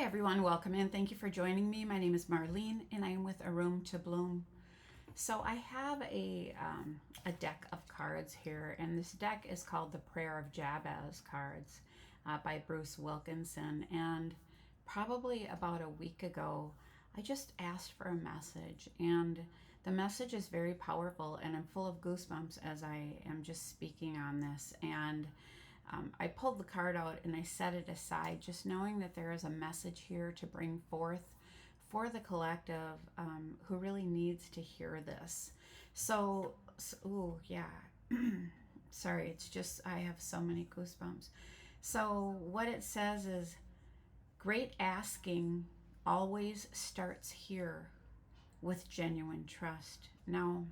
Hi everyone, welcome in. Thank you for joining me. My name is Marlene and I am with A Room to Bloom. So I have a deck of cards here, and this deck is called the Prayer of Jabez cards by Bruce Wilkinson. And probably about a week ago, I just asked for a message, and the message is very powerful, and I'm full of goosebumps as I am just speaking on this. And I pulled the card out and I set it aside, just knowing that there is a message here to bring forth for the collective who really needs to hear this. Oh yeah, sorry, it's just I have so many goosebumps. So, what it says is great asking always starts here with genuine trust. Now,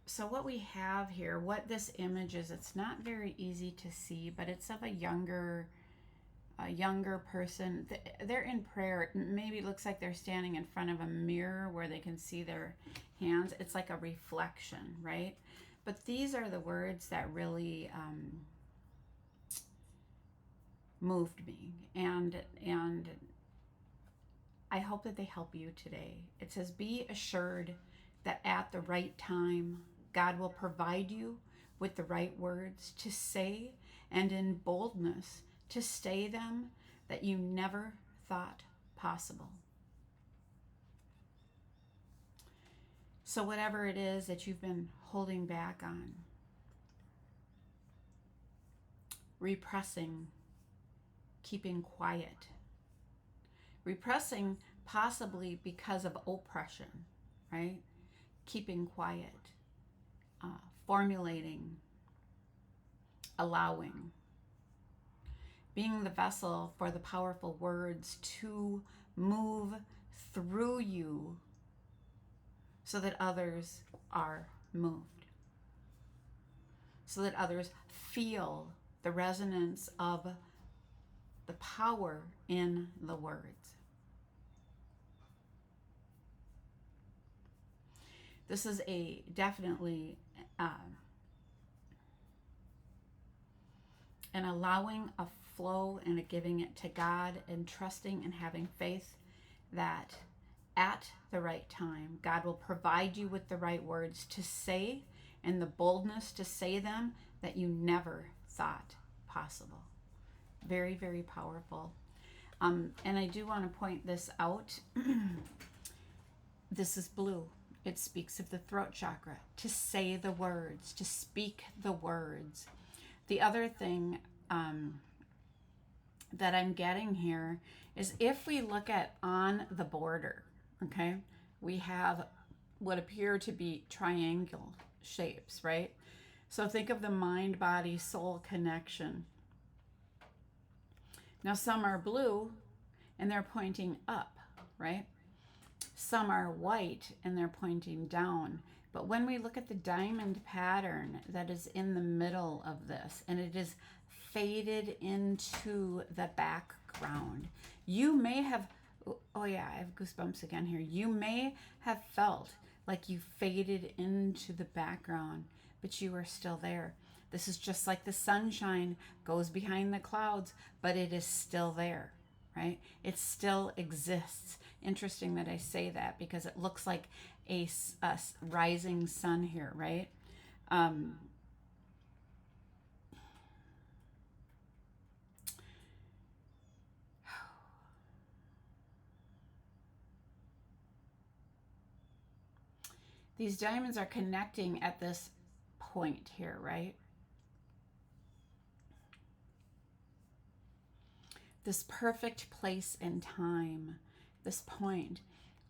so what we have here, what this image is, it's not very easy to see, but it's of a younger person. They're in prayer. It maybe looks like they're standing in front of a mirror where they can see their hands. It's like a reflection, right? But these are the words that really moved me, and I hope that they help you today. It says, "Be assured that at the right time, God will provide you with the right words to say, and in boldness to say them that you never thought possible." So, whatever it is that you've been holding back on, repressing, keeping quiet, repressing possibly because of oppression, right? Keeping quiet, formulating, allowing, being the vessel for the powerful words to move through you so that others are moved, so that others feel the resonance of the power in the words. This is a definitely an allowing a flow and a giving it to God and trusting and having faith that at the right time, God will provide you with the right words to say and the boldness to say them that you never thought possible. Very, very powerful. And I do want to point this out. This is blue. It speaks of the throat chakra, to say the words, to speak the words. The other thing that I'm getting here is if we look at on the border, okay, we have what appear to be triangle shapes, right? So think of the mind, body, soul connection. Now, some are blue and they're pointing up, right? Some are white and they're pointing down. But when we look at the diamond pattern that is in the middle of this, and it is faded into the background, you may have, oh yeah, I have goosebumps again here. You may have felt like you faded into the background, but you are still there. This is just like the sunshine goes behind the clouds, but it is still there, right? It still exists. Interesting that I say that because it looks like a rising sun here, right? These diamonds are connecting at this point here, right? This perfect place and time, this point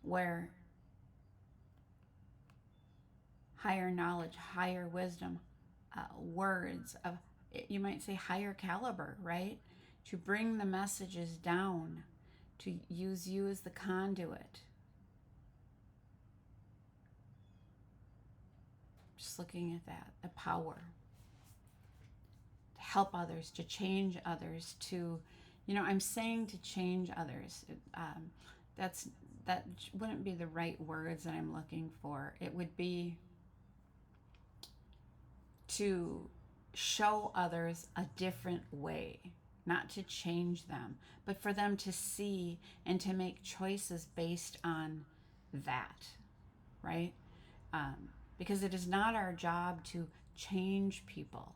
where higher knowledge, higher wisdom, words of, you might say, higher caliber, right? To bring the messages down, to use you as the conduit. Just looking at that, the power to help others, to change others, to, I'm saying to change others. That wouldn't be the right words that I'm looking for. It would be to show others a different way, not to change them, but for them to see and to make choices based on that, right? Because it is not our job to change people,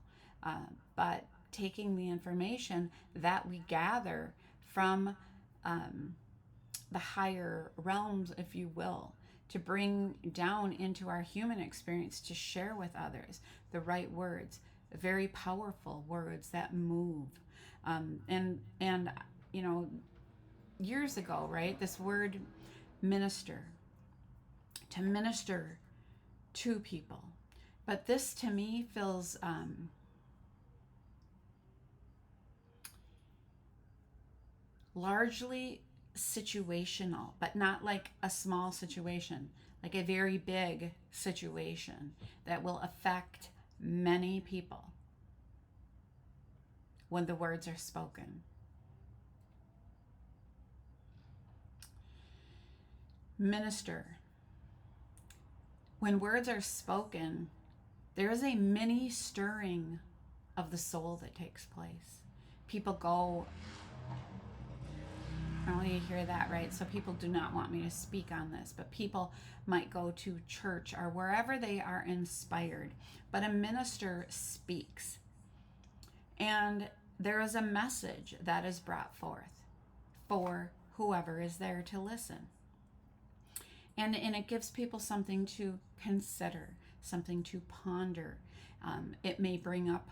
but taking the information that we gather from the higher realms, if you will, to bring down into our human experience to share with others the right words, very powerful words that move. And you know, years ago, right, this word minister, to minister to people. But this to me feels largely situational, but not like a small situation, like a very big situation that will affect many people when the words are spoken. Minister. When words are spoken, there is a mini stirring of the soul that takes place. People go, I want you to hear that, right? So people do not want me to speak on this, but people might go to church or wherever they are inspired. But a minister speaks. And there is a message that is brought forth for whoever is there to listen. And it gives people something to consider, something to ponder. It may bring up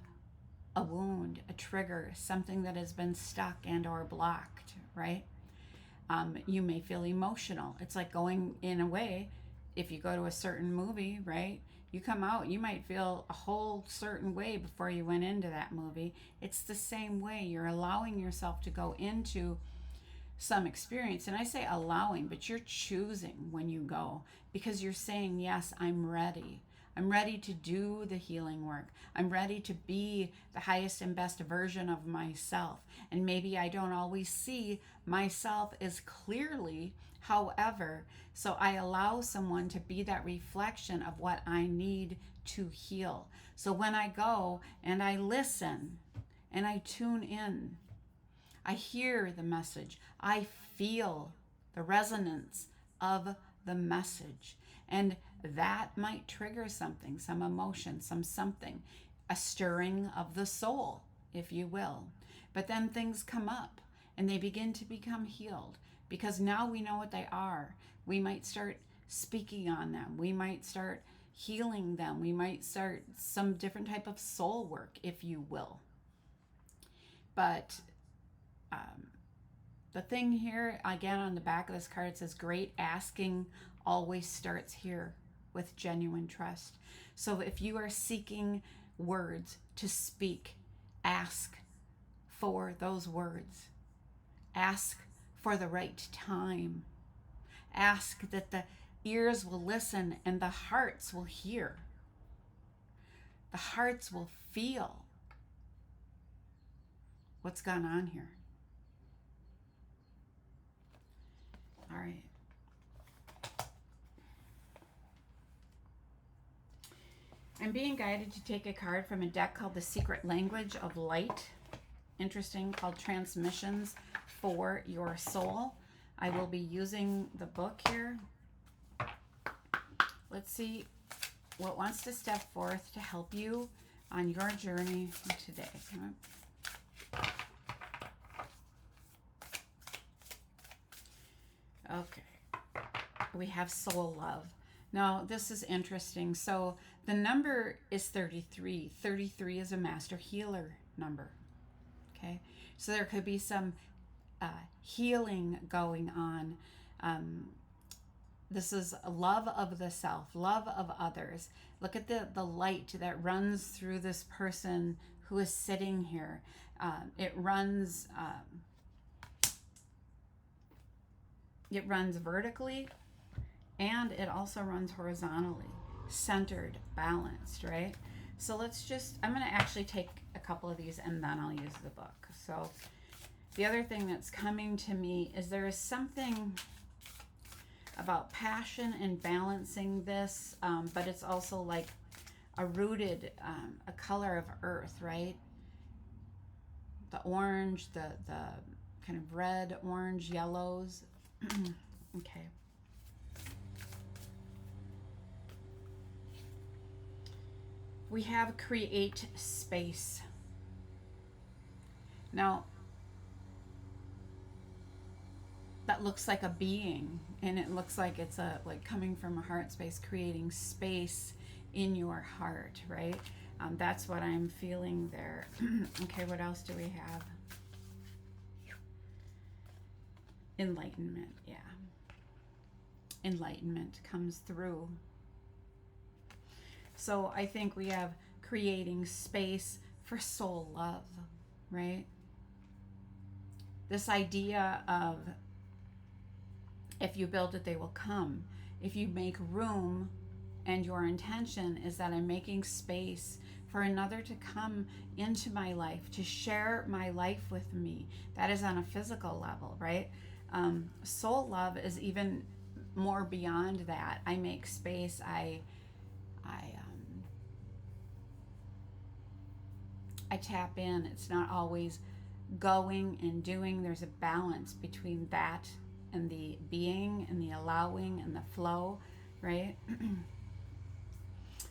a wound, a trigger, something that has been stuck and or blocked, right? You may feel emotional. It's like going in a way, if you go to a certain movie, right? You come out, you might feel a whole certain way before you went into that movie. It's the same way. You're allowing yourself to go into some experience. And I say allowing, but you're choosing when you go, because you're saying, yes, I'm ready. I'm ready to do the healing work. I'm ready to be the highest and best version of myself. And maybe I don't always see myself as clearly. However, so I allow someone to be that reflection of what I need to heal. So when I go and I listen and I tune in, I hear the message. I feel the resonance of the message. And that might trigger something, some emotion, something, a stirring of the soul, if you will. But then things come up and they begin to become healed because now we know what they are. We might start speaking on them. We might start healing them. We might start some different type of soul work, if you will. But the thing here, again, on the back of this card, it says, great asking always starts here with genuine trust. So if you are seeking words to speak, ask for those words. Ask for the right time. Ask that the ears will listen and the hearts will hear. The hearts will feel what's gone on here. All right. I'm being guided to take a card from a deck called The Secret Language of Light. Interesting, called Transmissions for Your Soul. I will be using the book here. Let's see what wants to step forth to help you on your journey today. Okay, we have soul love. Now, this is interesting. So the number is 33. 33 is a master healer number. Okay, so there could be some healing going on. This is love of the self, love of others. Look at the light that runs through this person who is sitting here. It runs vertically, and it also runs horizontally, centered, balanced, right? So I'm going to actually take a couple of these and then I'll use the book. So the other thing that's coming to me is there is something about passion and balancing this, but it's also like a rooted, a color of earth, right? The orange, the kind of red, orange, yellows. Okay. We have create space. Now, that looks like a being, and it looks like it's a like coming from a heart space, creating space in your heart, right? That's what I'm feeling there. Okay, what else do we have? Enlightenment, yeah. Enlightenment comes through. So I think we have creating space for soul love, right? This idea of if you build it, they will come. If you make room, and your intention is that I'm making space for another to come into my life, to share my life with me. That is on a physical level, right? Soul love is even more beyond that. I make space. I tap in. It's not always going and doing. There's a balance between that and the being and the allowing and the flow, right?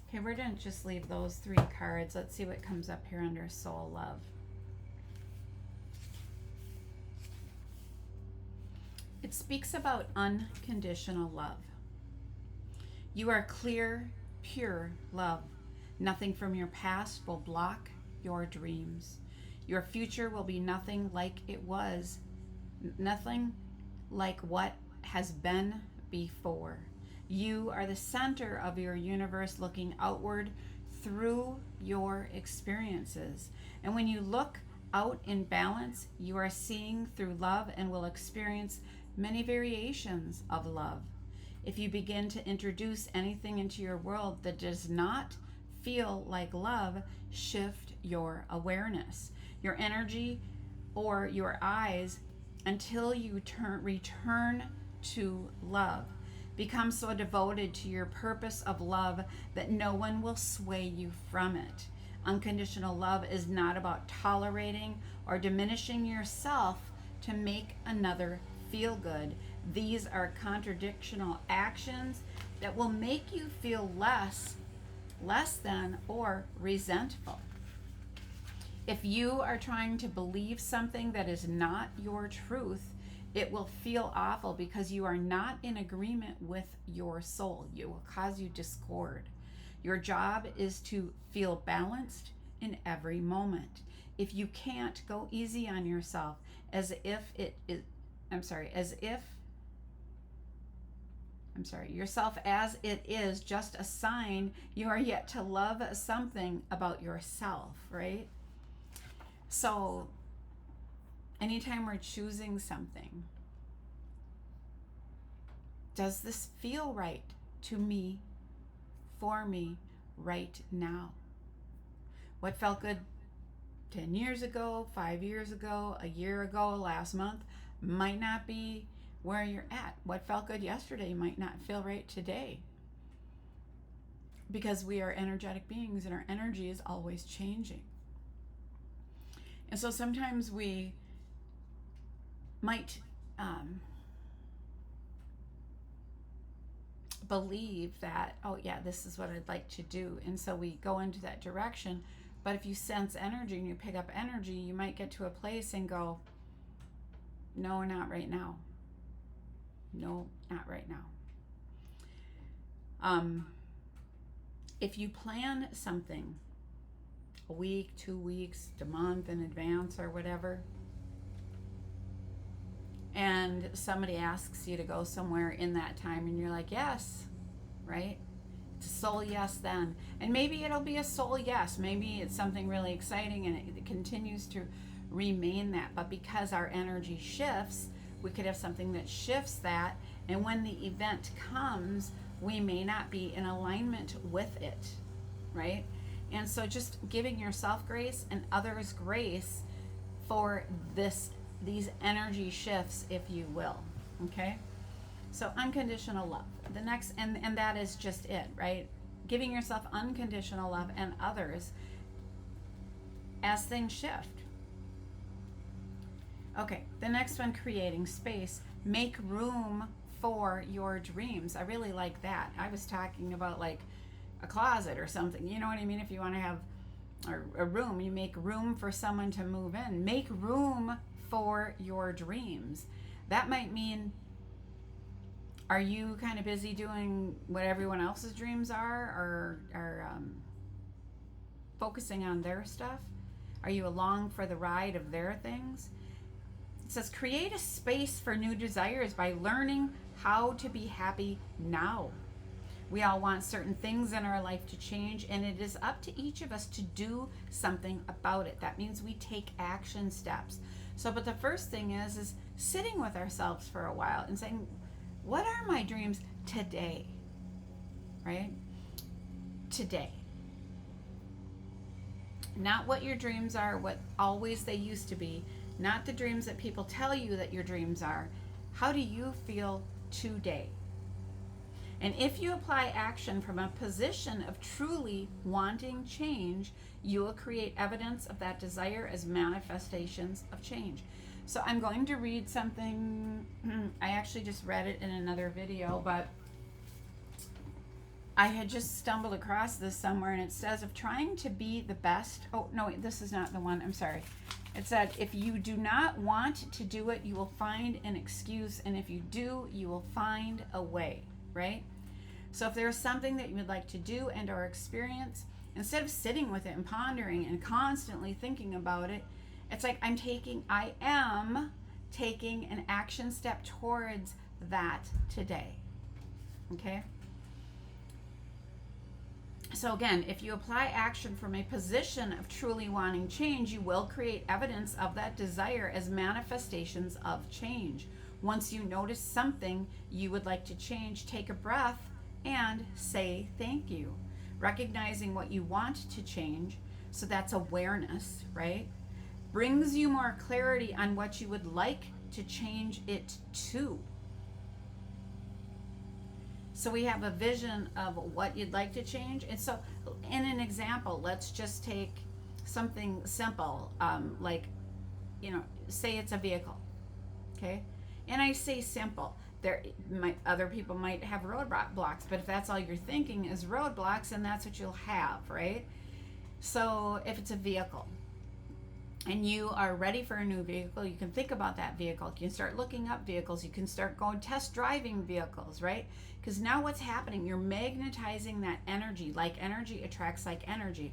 Okay, we're going to just leave those 3 cards. Let's see what comes up here under soul love. It speaks about unconditional love. You are clear, pure love. Nothing from your past will block your dreams. Your future will be nothing like it was, nothing like what has been before. You are the center of your universe, looking outward through your experiences. And when you look out in balance, you are seeing through love and will experience many variations of love. If you begin to introduce anything into your world that does not feel like love, shift your awareness, your energy, or your eyes until you return to love. Become so devoted to your purpose of love that no one will sway you from it. Unconditional love is not about tolerating or diminishing yourself to make another feel good. These are contradictional actions that will make you feel less than, or resentful. If you are trying to believe something that is not your truth, it will feel awful because you are not in agreement with your soul. It will cause you discord. Your job is to feel balanced in every moment. If you can't, go easy on yourself yourself as it is just a sign you are yet to love something about yourself, right? So anytime we're choosing something, does this feel right to me, for me, right now? What felt good 10 years ago, 5 years ago, a year ago, last month, might not be where you're at. What felt good yesterday might not feel right today. Because we are energetic beings and our energy is always changing. And so sometimes we might believe that, oh yeah, this is what I'd like to do. And so we go into that direction. But if you sense energy and you pick up energy, you might get to a place and go, no, not right now. No, not right now. If you plan something a week, 2 weeks, a month in advance or whatever, and somebody asks you to go somewhere in that time and you're like, yes, right? It's a soul yes then. And maybe it'll be a soul yes. Maybe it's something really exciting and it continues to remain that. But because our energy shifts, we could have something that shifts that. And when the event comes, we may not be in alignment with it, right? And so just giving yourself grace and others grace for these energy shifts, if you will, okay? So unconditional love. The next, and that is just it, right? giving yourself unconditional love and others as things shift. Okay, the next one, creating space. Make room for your dreams. I really like that. I was talking about like a closet or something. You know what I mean? If you want to have a room, you make room for someone to move in. Make room for your dreams. That might mean, are you kind of busy doing what everyone else's dreams are, or focusing on their stuff? Are you along for the ride of their things? It says, create a space for new desires by learning how to be happy now. We all want certain things in our life to change, and it is up to each of us to do something about it. That means we take action steps. So, but the first thing is sitting with ourselves for a while and saying, what are my dreams today? Right? Today. Not what your dreams are, what always they used to be, not the dreams that people tell you that your dreams are. How do you feel today? And if you apply action from a position of truly wanting change, you will create evidence of that desire as manifestations of change. So I'm going to read something. I actually just read it in another video, but I had just stumbled across this somewhere, and it says, of trying to be the best. Oh, no, wait, this is not the one. I'm sorry. It said, if you do not want to do it, you will find an excuse. And if you do, you will find a way, right? So if there's something that you would like to do and or experience, instead of sitting with it and pondering and constantly thinking about it, it's like I am taking an action step towards that today. Okay? So again, if you apply action from a position of truly wanting change, you will create evidence of that desire as manifestations of change. Once you notice something you would like to change, take a breath and say thank you. Recognizing what you want to change, so that's awareness, right? Brings you more clarity on what you would like to change it to. So we have a vision of what you'd like to change. And so in an example, let's just take something simple, like, say it's a vehicle, okay? And I say simple. Other people might have roadblocks, but if that's all you're thinking is roadblocks, then that's what you'll have, right? So if it's a vehicle and you are ready for a new vehicle, you can think about that vehicle. You can start looking up vehicles. You can start going test driving vehicles, right? Because now what's happening, you're magnetizing that energy. Like energy attracts like energy.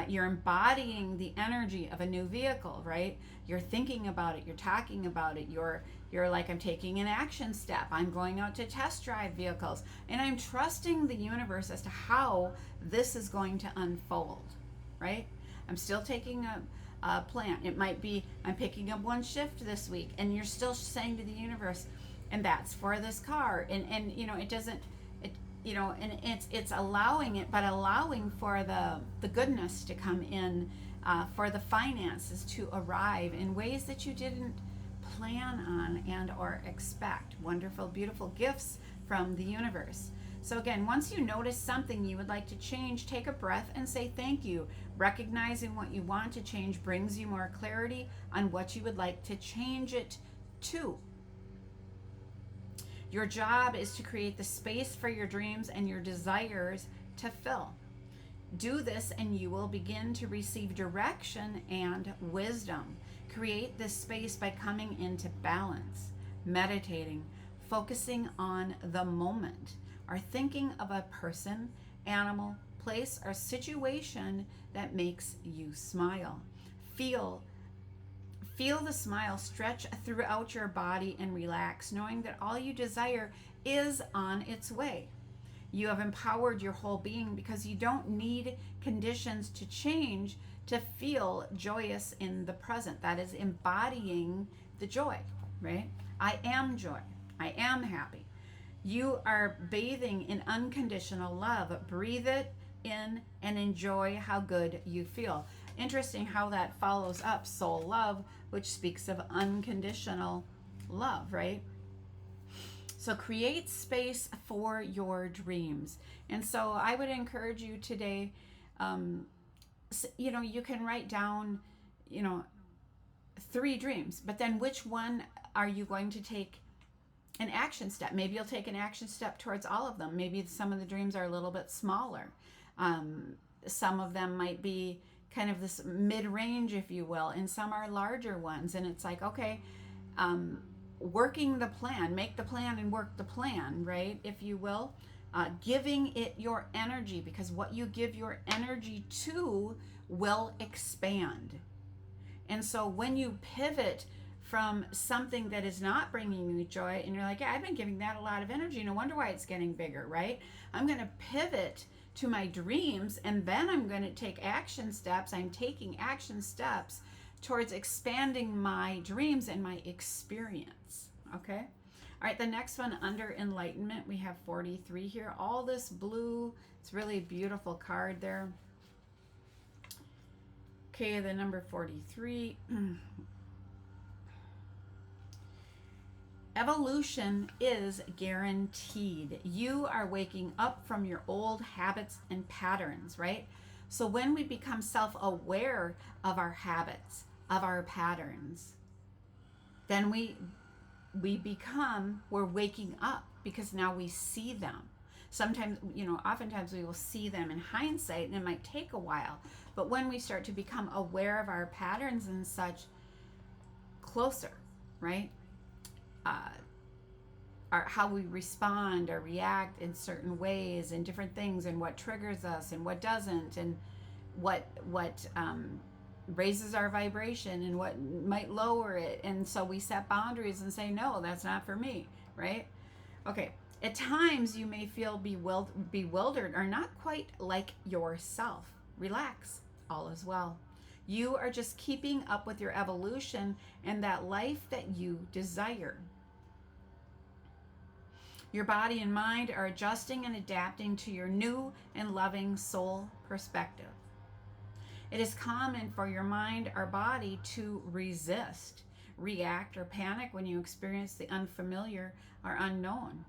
You're embodying the energy of a new vehicle, right? You're thinking about it. You're talking about it. You're like, I'm taking an action step. I'm going out to test drive vehicles. And I'm trusting the universe as to how this is going to unfold, right? I'm still taking a plan. It might be, I'm picking up one shift this week, and you're still saying to the universe, and that's for this car. And it doesn't, and it's allowing it, but allowing for the goodness to come in, for the finances to arrive in ways that you didn't plan on and or expect. Wonderful, beautiful gifts from the universe. So again, once you notice something you would like to change, take a breath and say thank you. Recognizing what you want to change brings you more clarity on what you would like to change it to. Your job is to create the space for your dreams and your desires to fill. Do this and you will begin to receive direction and wisdom. Create this space by coming into balance, meditating, focusing on the moment, or thinking of a person, animal, place, or situation that makes you smile. Feel the smile stretch throughout your body and relax, knowing that all you desire is on its way. You have empowered your whole being because you don't need conditions to change to feel joyous in the present. That is embodying the joy, right? I am joy. I am happy. You are bathing in unconditional love. Breathe it in and enjoy how good you feel. Interesting how that follows up soul love, which speaks of unconditional love, right? So create space for your dreams. And so I would encourage you today, um, you can write down, you know, 3 dreams, but then which one are you going to take an action step? Maybe you'll take an action step towards all of them. Maybe some of the dreams are a little bit smaller. Some of them might be kind of this mid-range, if you will, and some are larger ones. And it's like, okay, working the plan, make the plan and work the plan, right? If you will, giving it your energy, because what you give your energy to will expand. And so when you pivot from something that is not bringing you joy, and you're like, yeah, I've been giving that a lot of energy, no wonder why it's getting bigger, right? I'm going to pivot to my dreams, and then I'm going to take action steps. I'm taking action steps towards expanding my dreams and my experience. Okay. All right. The next one, under enlightenment, we have 43 here. All this blue. It's really a beautiful card there. Okay. The number 43. Evolution is guaranteed. You are waking up from your old habits and patterns, right? So when we become self-aware of our habits, of our patterns, then we're waking up, because now we see them. Sometimes, oftentimes we will see them in hindsight, and it might take a while. But when we start to become aware of our patterns and such, closer, right? How we respond or react in certain ways and different things, and what triggers us and what doesn't, and what raises our vibration and what might lower it. And so we set boundaries and say, no, that's not for me, right? Okay. At times you may feel bewildered or not quite like yourself. Relax. All is well. You are just keeping up with your evolution and that life that you desire. Your body and mind are adjusting and adapting to your new and loving soul perspective. It is common for your mind or body to resist, react, or panic when you experience the unfamiliar or unknown.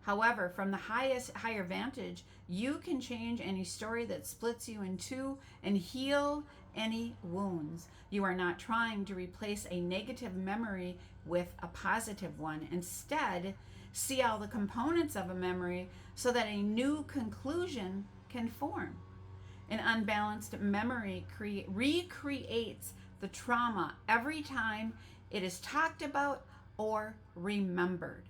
However, from the higher vantage, you can change any story that splits you in two and heal any wounds. You are not trying to replace a negative memory with a positive one. Instead, see all the components of a memory so that a new conclusion can form. An unbalanced memory recreates the trauma every time it is talked about or remembered.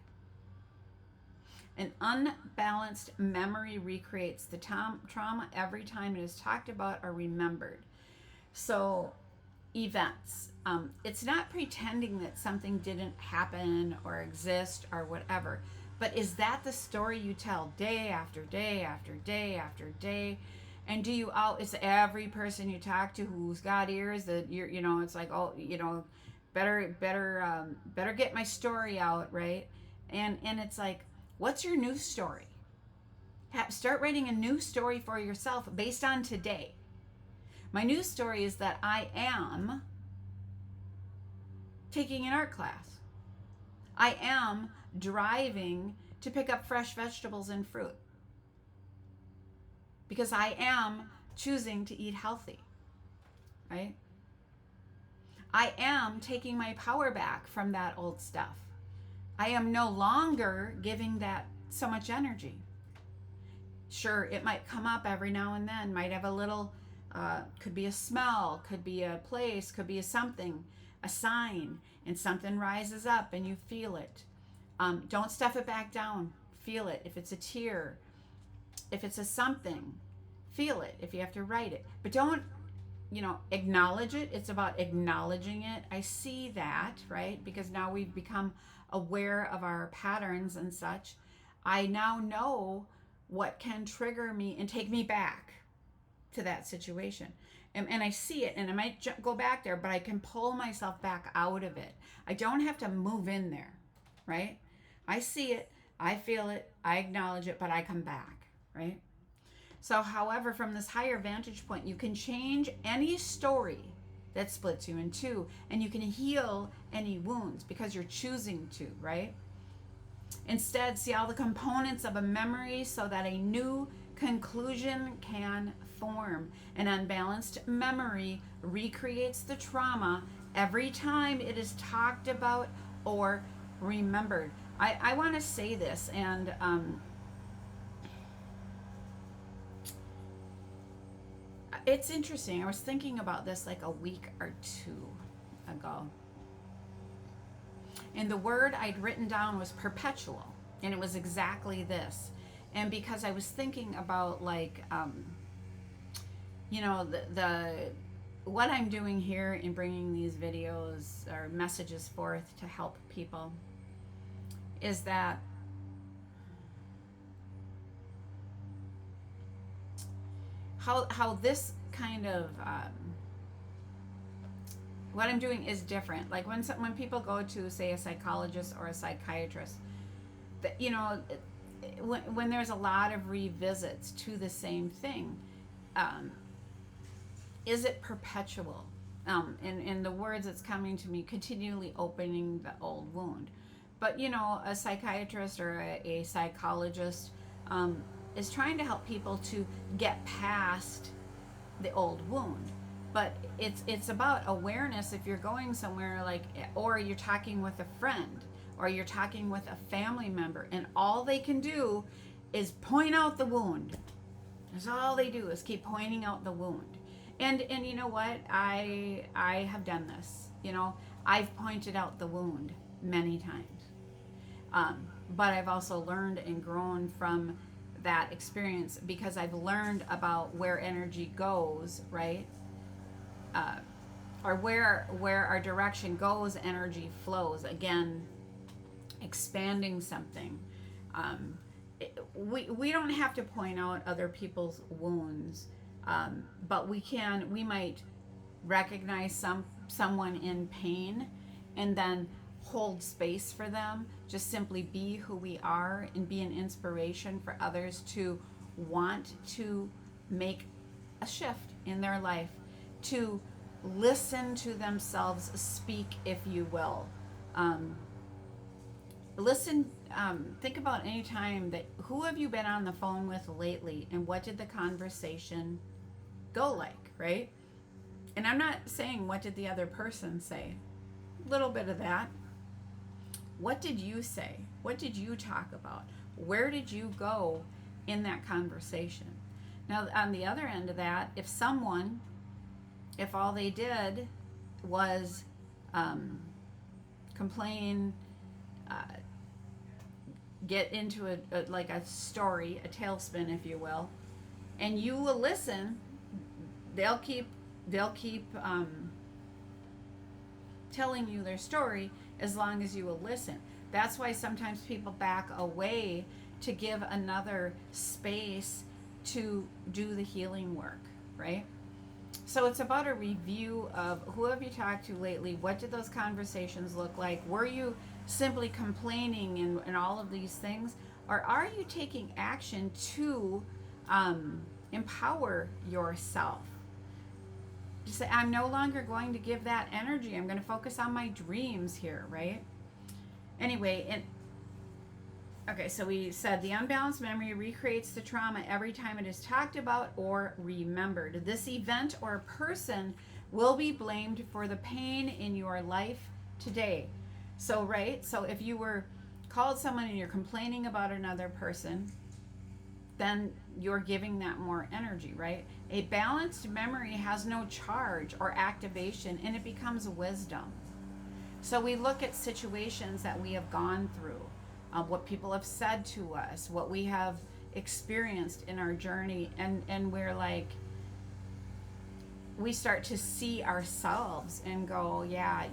An unbalanced memory recreates the trauma every time it is talked about or remembered. So, events. It's not pretending that something didn't happen or exist or whatever, but is that the story you tell day after day after day after day? And it's every person you talk to who's got ears that it's like, oh, better get my story out, right? And it's like, what's your new story? Start writing a new story for yourself based on today. My new story is that I am taking an art class. I am driving to pick up fresh vegetables and fruit, because I am choosing to eat healthy, right? I am taking my power back from that old stuff. I am no longer giving that so much energy. Sure, it might come up every now and then, might have a little, could be a smell, could be a place, could be a something, a sign, and something rises up and you feel it. Don't stuff it back down. Feel it. If it's a tear, if it's a something, feel it. If you have to write it, but don't, acknowledge it. It's about acknowledging it. I see that, right? Because now we've become aware of our patterns and such. I now know what can trigger me and take me back to that situation. And I see it, and I might go back there, but I can pull myself back out of it. I don't have to move in there, right? I see it, I feel it, I acknowledge it, but I come back, right? So, however, from this higher vantage point, you can change any story that splits you in two, and you can heal any wounds because you're choosing to, right? Instead, see all the components of a memory so that a new conclusion can form. An unbalanced memory recreates the trauma every time it is talked about or remembered. I want to say this, and it's interesting. I was thinking about this like a week or two ago. And the word I'd written down was perpetual. And it was exactly this. And because I was thinking about like, the what I'm doing here in bringing these videos or messages forth to help people is that how this kind of what I'm doing is different. Like when people go to, say, a psychologist or a psychiatrist, when there's a lot of revisits to the same thing, is it perpetual? In the words that's coming to me, continually opening the old wound. But a psychiatrist or a psychologist is trying to help people to get past the old wound. But it's about awareness. If you're going somewhere or you're talking with a friend or you're talking with a family member, and all they can do is point out the wound. That's all they do, is keep pointing out the wound. And you know what? I have done this. I've pointed out the wound many times. But I've also learned and grown from that experience, because I've learned about where energy goes, right? Or where our direction goes, energy flows. Again, expanding something. We don't have to point out other people's wounds, but we might recognize someone in pain and then hold space for them. Just simply be who we are and be an inspiration for others to want to make a shift in their life, to listen to themselves speak, if you will. Listen, think about any time who have you been on the phone with lately, and what did the conversation go like, right? And I'm not saying what did the other person say. A little bit of that. What did you say? What did you talk about? Where did you go in that conversation? Now, on the other end of that, if all they did was complain, get into a story, a tailspin, if you will, and you will listen, they'll keep telling you their story as long as you will listen. That's why sometimes people back away, to give another space to do the healing work, right? So it's about a review of who have you talked to lately, what did those conversations look like, were you simply complaining and all of these things, or are you taking action to empower yourself? Just say, I'm no longer going to give that energy. I'm going to focus on my dreams here, right? Anyway, okay, so we said the unbalanced memory recreates the trauma every time it is talked about or remembered. This event or person will be blamed for the pain in your life today. So, right? So if you were called someone and you're complaining about another person, then you're giving that more energy, right? A balanced memory has no charge or activation, and it becomes wisdom. So we look at situations that we have gone through, what people have said to us, what we have experienced in our journey, and we're like, we start to see ourselves and go, yeah,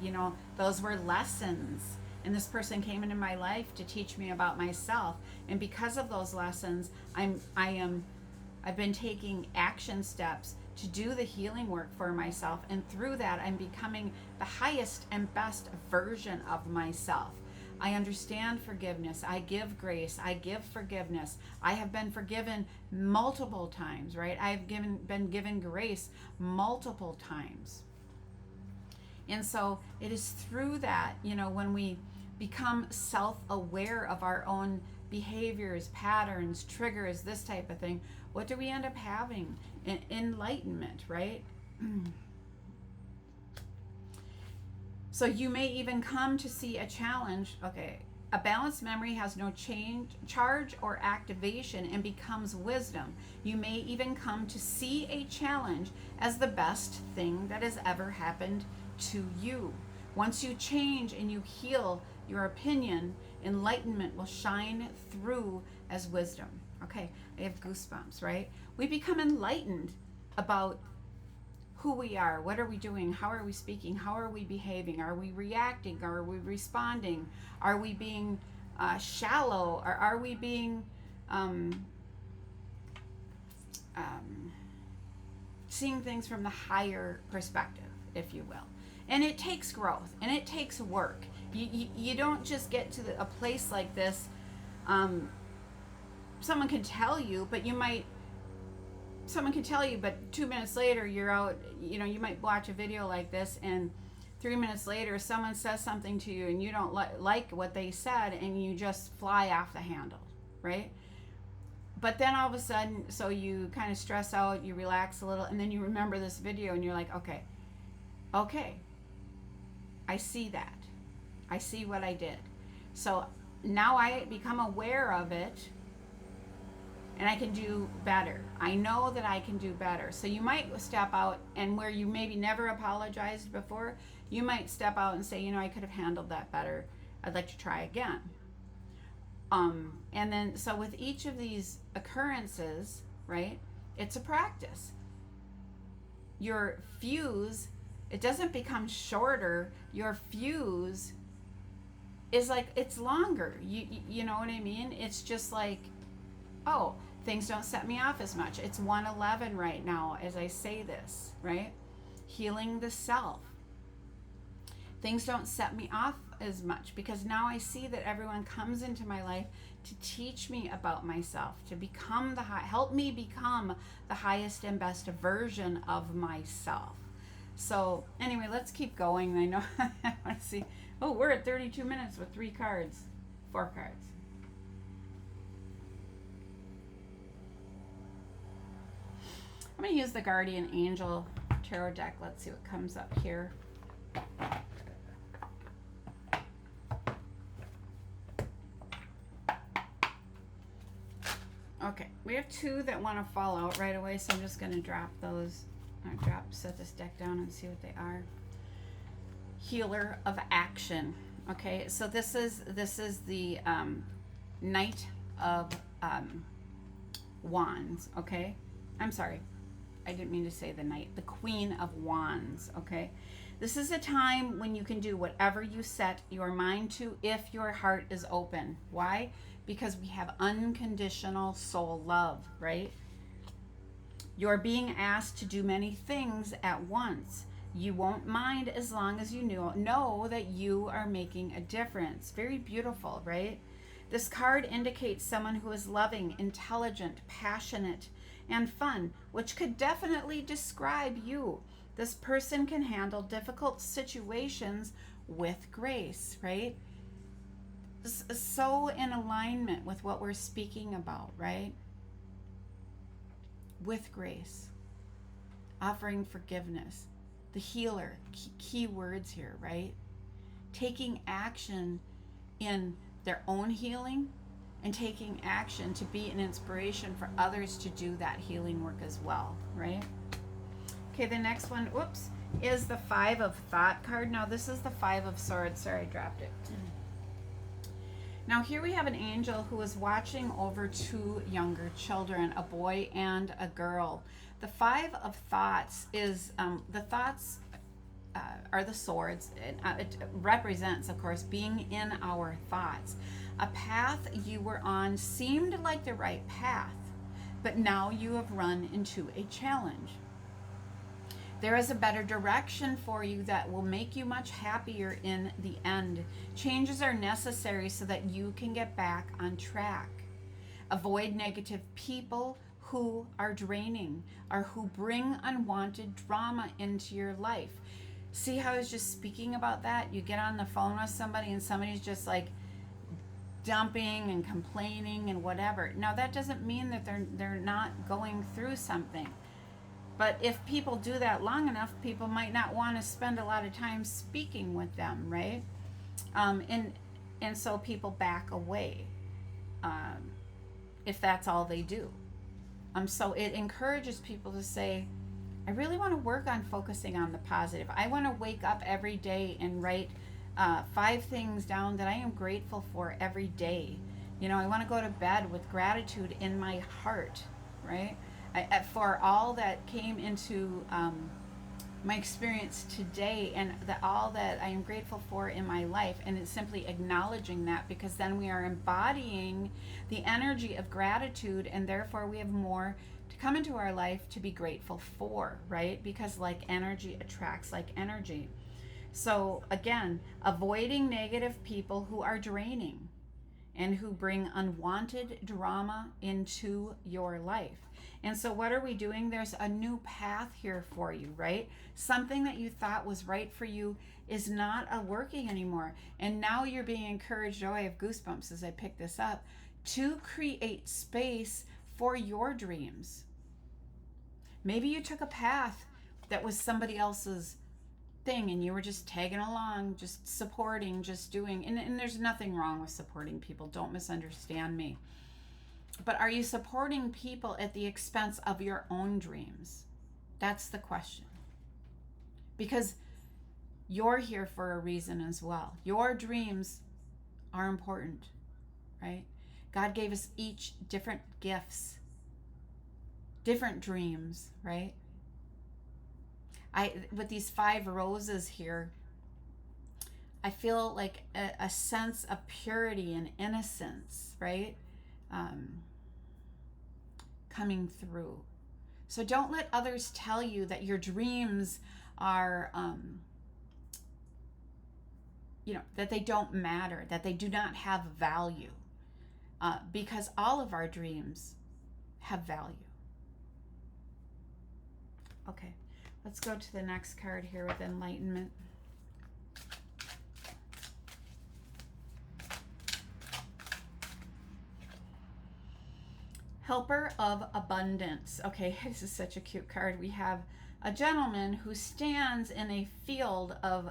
those were lessons. And this person came into my life to teach me about myself. And because of those lessons, I've been taking action steps to do the healing work for myself. And through that, I'm becoming the highest and best version of myself. I understand forgiveness. I give grace. I give forgiveness. I have been forgiven multiple times, right? I've been given grace multiple times. And so it is through that, when we become self-aware of our own behaviors, patterns, triggers, this type of thing, what do we end up having? Enlightenment, right? So you may even come to see a challenge. Okay, a balanced memory has no charge or activation and becomes wisdom. You may even come to see a challenge as the best thing that has ever happened to you. Once you change and you heal your opinion, enlightenment will shine through as wisdom. Okay, I have goosebumps, right? We become enlightened about who we are, what are we doing, how are we speaking, how are we behaving, are we reacting, are we responding, are we being shallow, or are we being seeing things from the higher perspective, if you will. And it takes growth and it takes work. You don't just get to a place like this. Someone can tell you, but someone can tell you, but 2 minutes later you're out, you might watch a video like this, and 3 minutes later someone says something to you and you don't like what they said, and you just fly off the handle, right? But then all of a sudden, so you kind of stress out, you relax a little, and then you remember this video and you're like, okay, I see that. I see what I did. So now I become aware of it, and I can do better. I know that I can do better. So you might step out, and where you maybe never apologized before, you might step out and say, I could have handled that better. I'd like to try again. And then, so with each of these occurrences, right, it's a practice. Your fuse, it doesn't become shorter. Your fuse is like, it's longer. You know what I mean? It's just like, oh, things don't set me off as much. It's 1:11 right now as I say this, right? Healing the self. Things don't set me off as much because now I see that everyone comes into my life to teach me about myself, to become help me become the highest and best version of myself. So anyway, let's keep going. I know I want to see. Oh, we're at 32 minutes with 4 cards. I'm going to use the Guardian Angel Tarot deck. Let's see what comes up here. Okay, we have 2 that want to fall out right away, so I'm just going to drop those. Set this deck down and see what they are. Healer of Action. Okay, so this is the Knight of Wands. Okay, I'm sorry, I didn't mean to say the Knight. The Queen of Wands. Okay, this is a time when you can do whatever you set your mind to if your heart is open. Why? Because we have unconditional soul love, right? You're being asked to do many things at once. You won't mind as long as you know that you are making a difference. Very beautiful, right? This card indicates someone who is loving, intelligent, passionate, and fun, which could definitely describe you. This person can handle difficult situations with grace, right? So in alignment with what we're speaking about, right? With grace, offering forgiveness, the healer, key words here, right? Taking action in their own healing and taking action to be an inspiration for others to do that healing work as well, right? Okay, the next one, is the 5 of Thought card. Now this is the 5 of Swords. Sorry, I dropped it. Now here we have an angel who is watching over 2 younger children, a boy and a girl. The 5 of Thoughts is, the thoughts are the swords. It represents, of course, being in our thoughts. A path you were on seemed like the right path, but now you have run into a challenge. There is a better direction for you that will make you much happier in the end. Changes are necessary so that you can get back on track. Avoid negative people who are draining or who bring unwanted drama into your life. See how I was just speaking about that? You get on the phone with somebody and somebody's just like dumping and complaining and whatever. Now that doesn't mean that they're not going through something. But if people do that long enough, people might not want to spend a lot of time speaking with them, right? And so people back away um, if that's all they do. So it encourages people to say, I really want to work on focusing on the positive. I want to wake up every day and write 5 things down that I am grateful for every day. I want to go to bed with gratitude in my heart, right? For all that came into my experience today and all that I am grateful for in my life. And it's simply acknowledging that, because then we are embodying the energy of gratitude, and therefore we have more to come into our life to be grateful for, right? Because like energy attracts like energy. So again, avoiding negative people who are draining and who bring unwanted drama into your life. And so what are we doing? There's a new path here for you, right? Something that you thought was right for you is not working anymore. And now you're being encouraged, I have goosebumps as I pick this up, to create space for your dreams. Maybe you took a path that was somebody else's thing and you were just tagging along, just supporting, just doing, and there's nothing wrong with supporting people, don't misunderstand me. But are you supporting people at the expense of your own dreams? That's the question. Because you're here for a reason as well. Your dreams are important, right? God gave us each different gifts, different dreams, right? With these 5 roses here, I feel like a sense of purity and innocence, right? Coming through. So don't let others tell you that your dreams are, that they don't matter, that they do not have value, because all of our dreams have value. Okay, let's go to the next card here with enlightenment. Helper of abundance. Okay, this is such a cute card. We have a gentleman who stands in a field of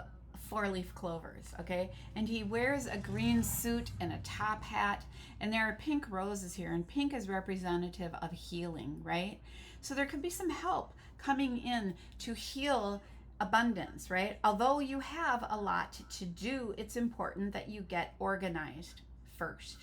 4-leaf clovers, okay? And he wears a green suit and a top hat, and there are pink roses here, and pink is representative of healing, right? So there could be some help coming in to heal abundance, right? Although you have a lot to do, it's important that you get organized first.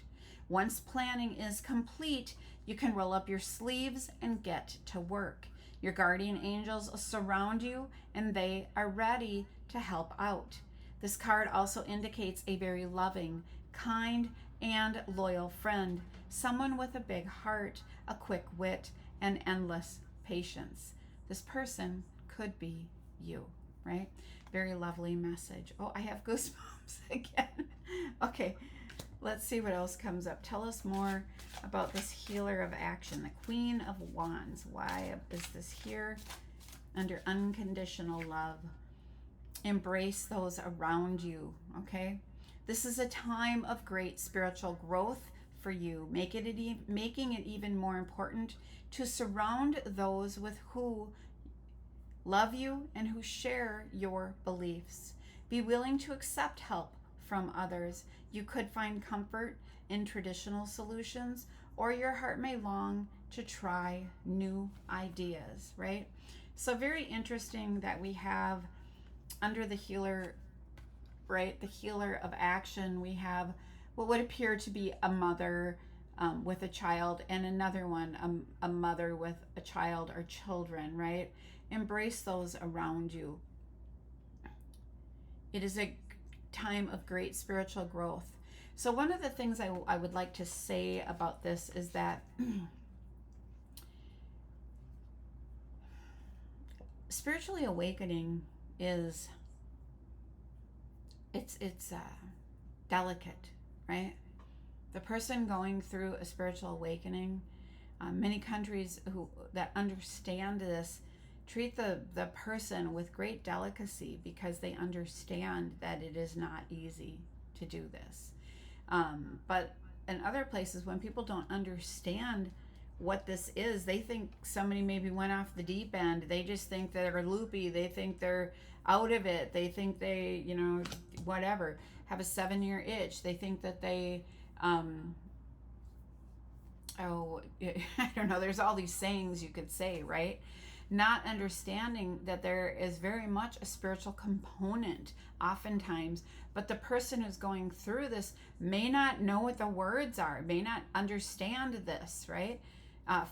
Once planning is complete, you can roll up your sleeves and get to work. Your guardian angels surround you and they are ready to help out. This card also indicates a very loving, kind, and loyal friend, someone with a big heart, a quick wit, and endless patience. This person could be you, right? Very lovely message. Oh, I have goosebumps again. Okay. Let's see what else comes up. Tell us more about this healer of action, the Queen of Wands. Why is this here? Under unconditional love. Embrace those around you, okay? This is a time of great spiritual growth for you, making it even more important to surround those with who love you and who share your beliefs. Be willing to accept help from others. You could find comfort in traditional solutions, or your heart may long to try new ideas, right? So very interesting that we have under the healer, right? The healer of action, we have what would appear to be a mother with a child, and another one, a mother with a child or children, right? Embrace those around you. It is a time of great spiritual growth. So one of the things I would like to say about this is that spiritually awakening is it's delicate, right? The person going through a spiritual awakening, many countries that understand this treat the person with great delicacy because they understand that it is not easy to do this. But in other places, when people don't understand what this is, they think somebody maybe went off the deep end. They just think they're loopy. They think they're out of it. They think they, whatever, have a 7-year itch. They think that they, oh, I don't know. There's all these sayings you could say, right? Not understanding that there is very much a spiritual component oftentimes, but the person who's going through this may not know what the words are, may not understand this, right?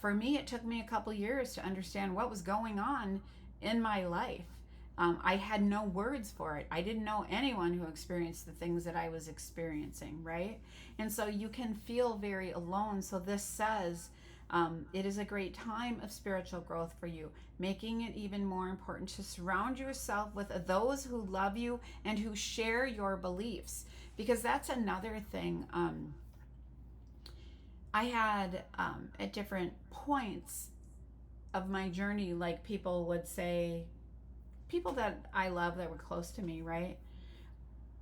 For me, it took me a couple years to understand what was going on in my life. I had no words for it. I didn't know anyone who experienced the things that I was experiencing, right? And so you can feel very alone. So this says, it is a great time of spiritual growth for you, making it even more important to surround yourself with those who love you and who share your beliefs. Because that's another thing. I had at different points of my journey, like people would say, people that I love that were close to me, right?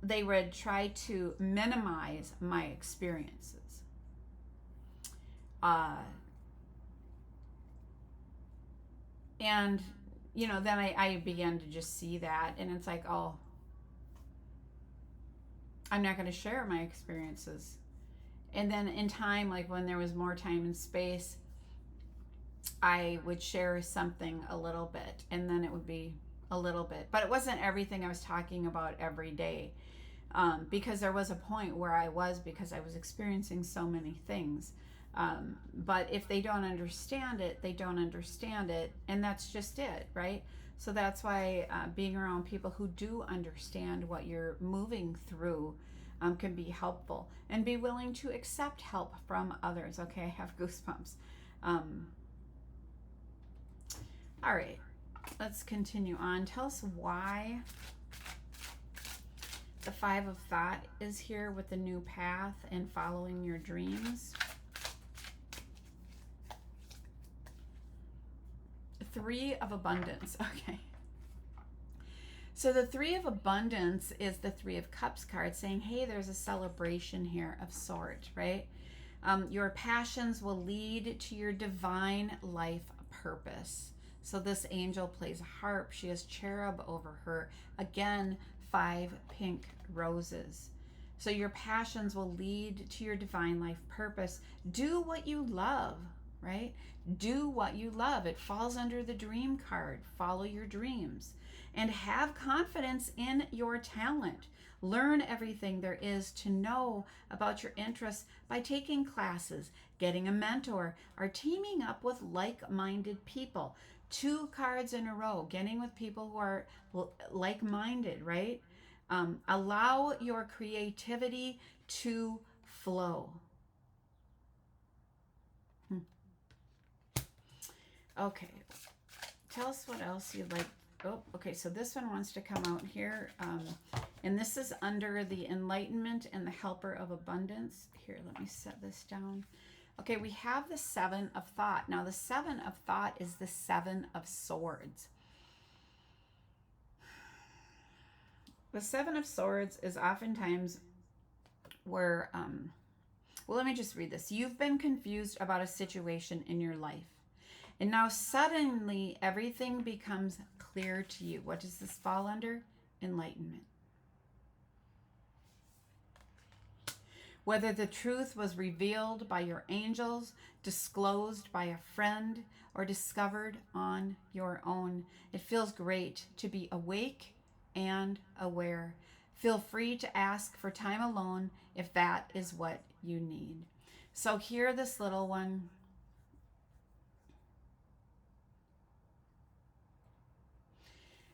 They would try to minimize my experiences. And, then I began to just see that. And it's like, oh, I'm not going to share my experiences. And then in time, like when there was more time and space, I would share something a little bit. And then it would be a little bit. But it wasn't everything I was talking about every day. Because there was a point where because I was experiencing so many things. But if they don't understand it, they don't understand it. And that's just it, right? So that's why being around people who do understand what you're moving through can be helpful. And be willing to accept help from others. Okay, I have goosebumps. All right, let's continue on. Tell us why the 5 of Thought is here with the new path and following your dreams. 3 of Abundance. Okay. So the 3 of Abundance is the 3 of Cups card saying, hey, there's a celebration here of sort, right? Your passions will lead to your divine life purpose. So this angel plays a harp. She has cherub over her. Again, 5 pink roses. So your passions will lead to your divine life purpose. Do what you love, right? Do what you love. It falls under the dream card. Follow your dreams. And have confidence in your talent. Learn everything there is to know about your interests by taking classes, getting a mentor, or teaming up with like-minded people. 2 cards in a row, getting with people who are like-minded, right? Allow your creativity to flow. Okay, tell us what else you'd like. Oh, okay, so this one wants to come out here. And this is under the Enlightenment and the Helper of Abundance. Here, let me set this down. Okay, we have the 7 of Thought. Now, the 7 of Thought is the 7 of Swords. The 7 of Swords is oftentimes where, well, let me just read this. You've been confused about a situation in your life. And now suddenly everything becomes clear to you. What does this fall under? Enlightenment. Whether the truth was revealed by your angels, disclosed by a friend, or discovered on your own, it feels great to be awake and aware. Feel free to ask for time alone if that is what you need. So here, this little one.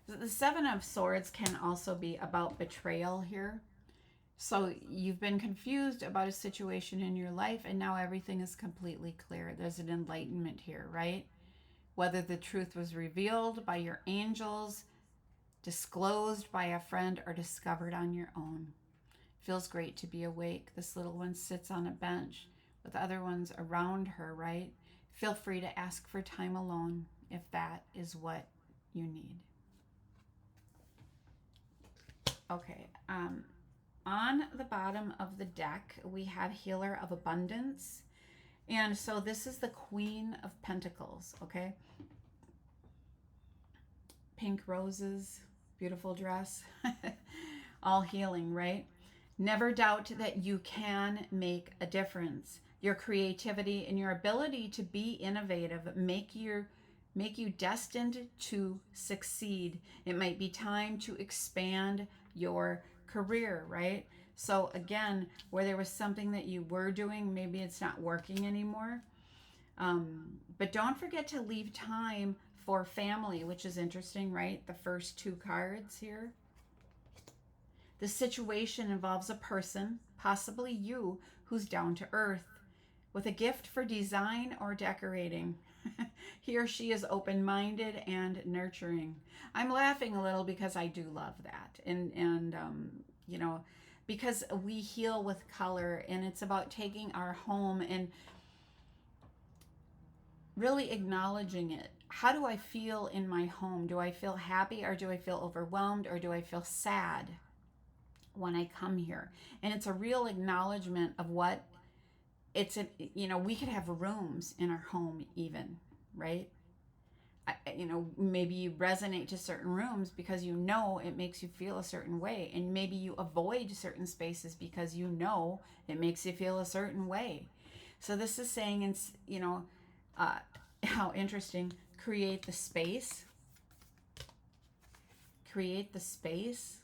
The 7 of Swords can also be about betrayal here. So you've been confused about a situation in your life, and now everything is completely clear. There's an enlightenment here, right? Whether the truth was revealed by your angels, disclosed by a friend, or discovered on your own. Feels great to be awake. This little one sits on a bench with other ones around her, right? Feel free to ask for time alone if that is what you need. Okay. On the bottom of the deck, we have Healer of Abundance. And so this is the Queen of Pentacles, okay? Pink roses, beautiful dress, all healing, right? Never doubt that you can make a difference. Your creativity and your ability to be innovative make you destined to succeed. It might be time to expand your career, right? So again, where there was something that you were doing, maybe it's not working anymore. But don't forget to leave time for family, which is interesting, right? The first two cards here. The situation involves a person, possibly you, who's down to earth, with a gift for design or decorating. He or she is open-minded and nurturing. I'm laughing a little because I do love that. And you know, because we heal with color, and it's about taking our home and really acknowledging it. How do I feel in my home? Do I feel happy, or do I feel overwhelmed, or do I feel sad when I come here? And it's a real acknowledgement of what it's a, you know, we could have rooms in our home even, right? You know, maybe you resonate to certain rooms because you know it makes you feel a certain way, and maybe you avoid certain spaces because you know it makes you feel a certain way. So this is saying, you know, how interesting. Create the space. Create the space.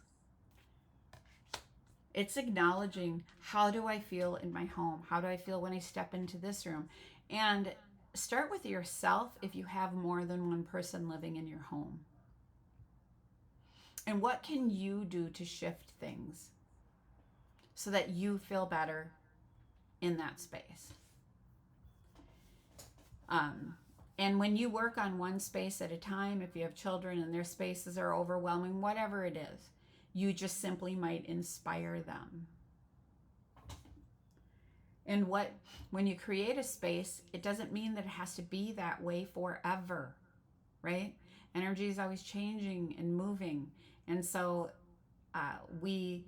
It's acknowledging, how do I feel in my home? How do I feel when I step into this room? And start with yourself if you have more than one person living in your home. And what can you do to shift things so that you feel better in that space? And when you work on one space at a time, if you have children and their spaces are overwhelming, whatever it is, you just simply might inspire them. And when you create a space, it doesn't mean that it has to be that way forever, right? Energy is always changing and moving. And so we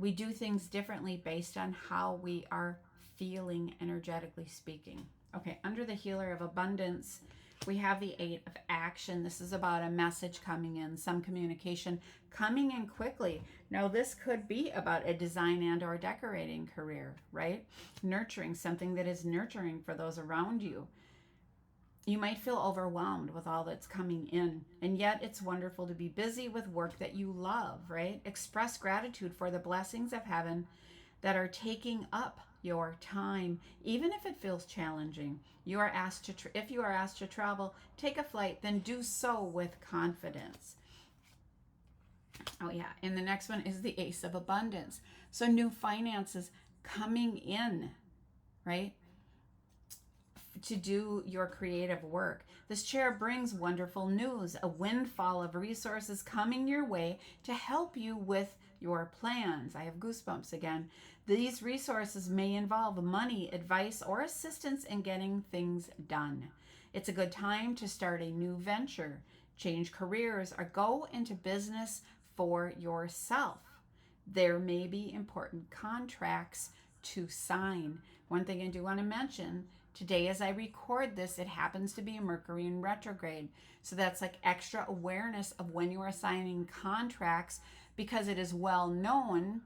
do things differently based on how we are feeling, energetically speaking. Okay, under the Healer of Abundance, we have the 8 of Action. This is about a message coming in, some communication coming in quickly. Now, this could be about a design and or decorating career, right? Nurturing, something that is nurturing for those around you. You might feel overwhelmed with all that's coming in, and yet it's wonderful to be busy with work that you love, right? Express gratitude for the blessings of heaven that are taking up your time, even if it feels challenging. You are asked to if you are asked to travel, take a flight, then do so with confidence. Oh yeah, and the next one is the Ace of Abundance. So new finances coming in, right? To do your creative work. This chair brings wonderful news, a windfall of resources coming your way to help you with your plans. I have goosebumps again. These resources may involve money, advice, or assistance in getting things done. It's a good time to start a new venture, change careers, or go into business for yourself. There may be important contracts to sign. One thing I do want to mention, today as I record this, it happens to be Mercury in retrograde. So that's like extra awareness of when you are signing contracts, because it is well known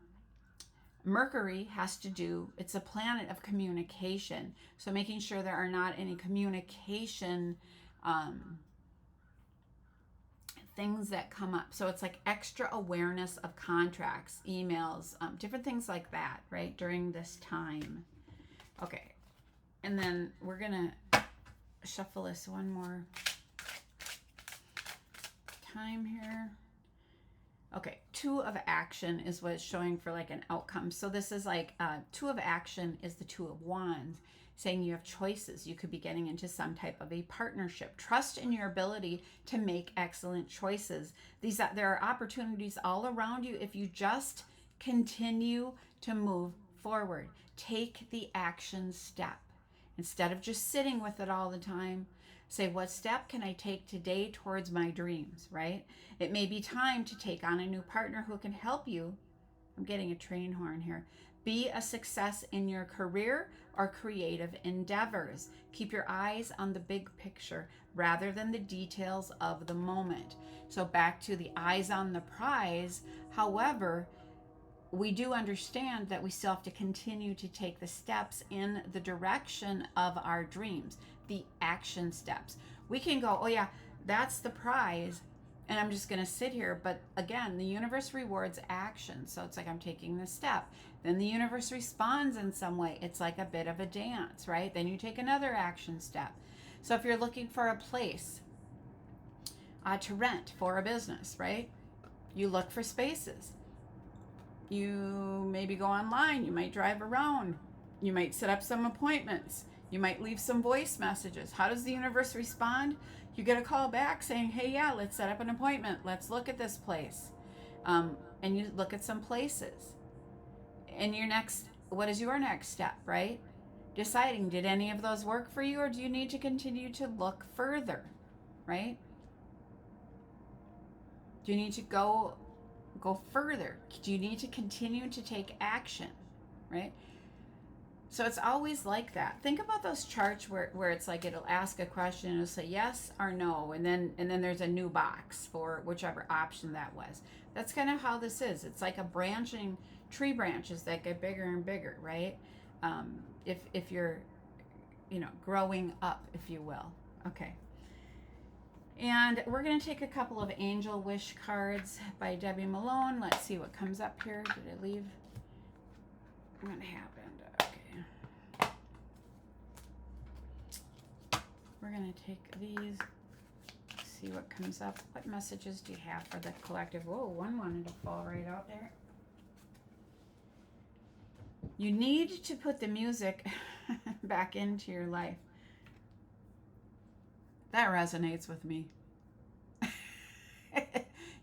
Mercury has to do, it's a planet of communication. So making sure there are not any communication things that come up. So it's like extra awareness of contracts, emails, different things like that, right, during this time. Okay. And then we're going to shuffle this one more time here. Okay, 2 of Action is what it's showing for like an outcome. So this is like 2 of Action is the 2 of Wands, saying you have choices. You could be getting into some type of a partnership. Trust in your ability to make excellent choices. There are opportunities all around you if you just continue to move forward. Take the action step. Instead of just sitting with it all the time, Say, what step can I take today towards my dreams, right? It may be time to take on a new partner who can help you. I'm getting a train horn here. Be a success in your career or creative endeavors. Keep your eyes on the big picture rather than the details of the moment. So, back to the eyes on the prize. However, we do understand that we still have to continue to take the steps in the direction of our dreams, the action steps. We can go, oh, yeah, that's the prize, and I'm just going to sit here. But again, the universe rewards action. So it's like I'm taking the step. Then the universe responds in some way. It's like a bit of a dance, right? Then you take another action step. So if you're looking for a place to rent for a business, right? You look for spaces. You maybe go online, you might drive around, you might set up some appointments, you might leave some voice messages. How does the universe respond? You get a call back saying, hey, yeah, let's set up an appointment. Let's look at this place. And you look at some places. And what is your next step, right? Deciding, did any of those work for you, or do you need to continue to look further, right? Do you need to go further? Do you need to continue to take action, right? So it's always like that. Think about those charts where it's like it'll ask a question and it'll say yes or no, and then there's a new box for whichever option that was. That's kind of how this is. It's like a branching tree branches that get bigger and bigger, right? If you're growing up, if you will. Okay. And we're going to take a couple of Angel Wish cards by Debbie Malone. Let's see what comes up here. Did I leave? What happened? Okay. We're going to take these, see what comes up. What messages do you have for the collective? Whoa, one wanted to fall right out there. You need to put the music back into your life. That resonates with me.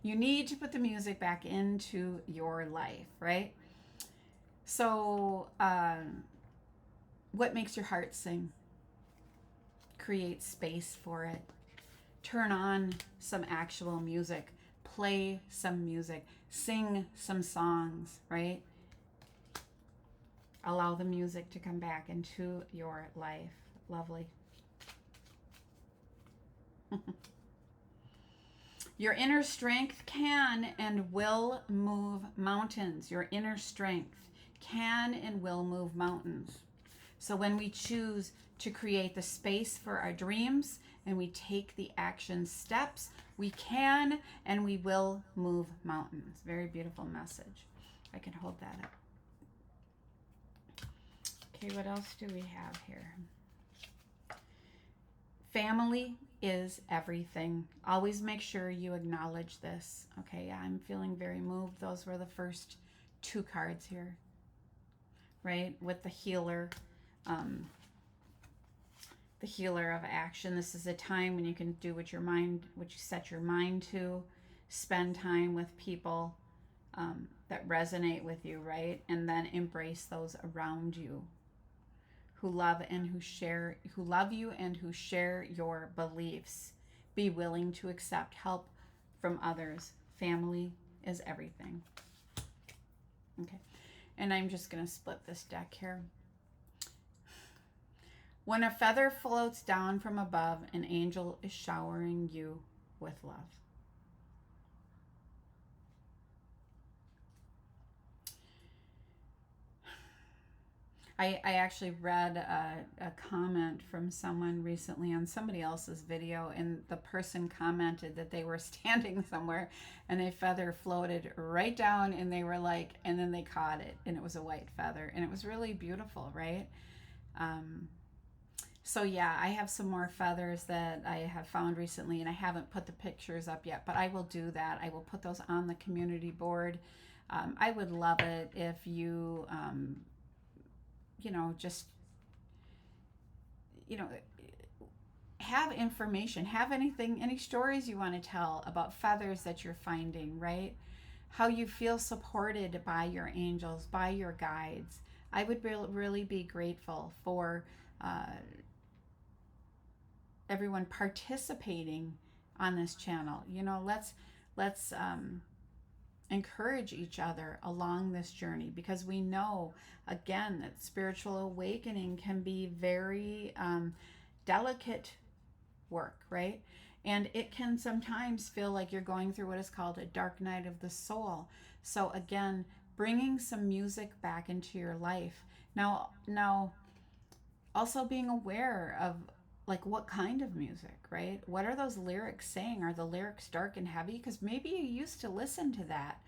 You need to put the music back into your life, right? So, what makes your heart sing? Create space for it. Turn on some actual music. Play some music. Sing some songs, right? Allow the music to come back into your life. Lovely. Your inner strength can and will move mountains. Your inner strength can and will move mountains. So when we choose to create the space for our dreams and we take the action steps, we can and we will move mountains. Very beautiful message. I can hold that up. Okay, what else do we have here? Family is everything. Always make sure you acknowledge this. Okay, I'm feeling very moved. Those were the first two cards here, right? With the healer of action. This is a time when you can do what you set your mind to, spend time with people that resonate with you, right? And then embrace those around you who love you and who share your beliefs. Be willing to accept help from others. Family is everything. Okay. And I'm just going to split this deck here. When a feather floats down from above, an angel is showering you with love. I actually read a comment from someone recently on somebody else's video, and the person commented that they were standing somewhere and a feather floated right down, and they were like, and then they caught it, and it was a white feather, and it was really beautiful, right? So yeah, I have some more feathers that I have found recently, and I haven't put the pictures up yet, but I will do that. I will put those on the community board. I would love it if you have information, have any stories you want to tell about feathers that you're finding, right? How you feel supported by your angels, by your guides. I would really be grateful for everyone participating on this channel. You know, let's encourage each other along this journey, because we know, again, that spiritual awakening can be very delicate work, right? And it can sometimes feel like you're going through what is called a dark night of the soul. So again, bringing some music back into your life. Now, also being aware of like what kind of music, right? What are those lyrics saying? Are the lyrics dark and heavy? Because maybe you used to listen to that.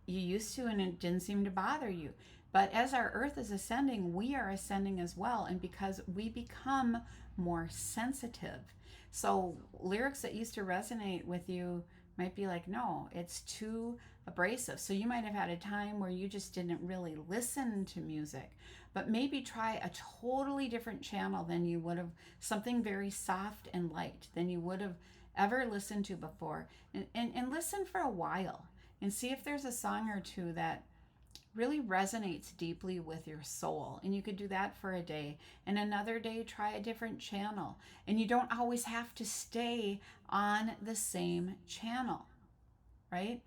You used to, and it didn't seem to bother you. But as our earth is ascending, we are ascending as well. And because we become more sensitive. So lyrics that used to resonate with you might be like, no, it's too abrasive. So you might have had a time where you just didn't really listen to music, but maybe try a totally different channel than you would have, something very soft and light than you would have ever listened to before. And listen for a while and see if there's a song or two that really resonates deeply with your soul. And you could do that for a day. And another day, try a different channel. And you don't always have to stay on the same channel, right?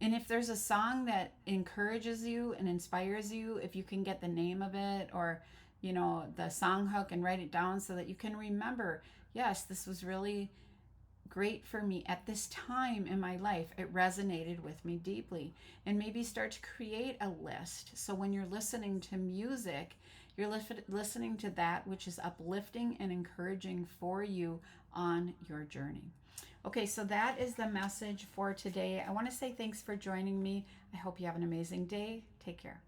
And if there's a song that encourages you and inspires you, if you can get the name of it, or, you know, the song hook, and write it down so that you can remember, yes, this was really great for me at this time in my life. It resonated with me deeply. And maybe start to create a list. So when you're listening to music, you're listening to that which is uplifting and encouraging for you on your journey. Okay, so that is the message for today. I want to say thanks for joining me. I hope you have an amazing day. Take care.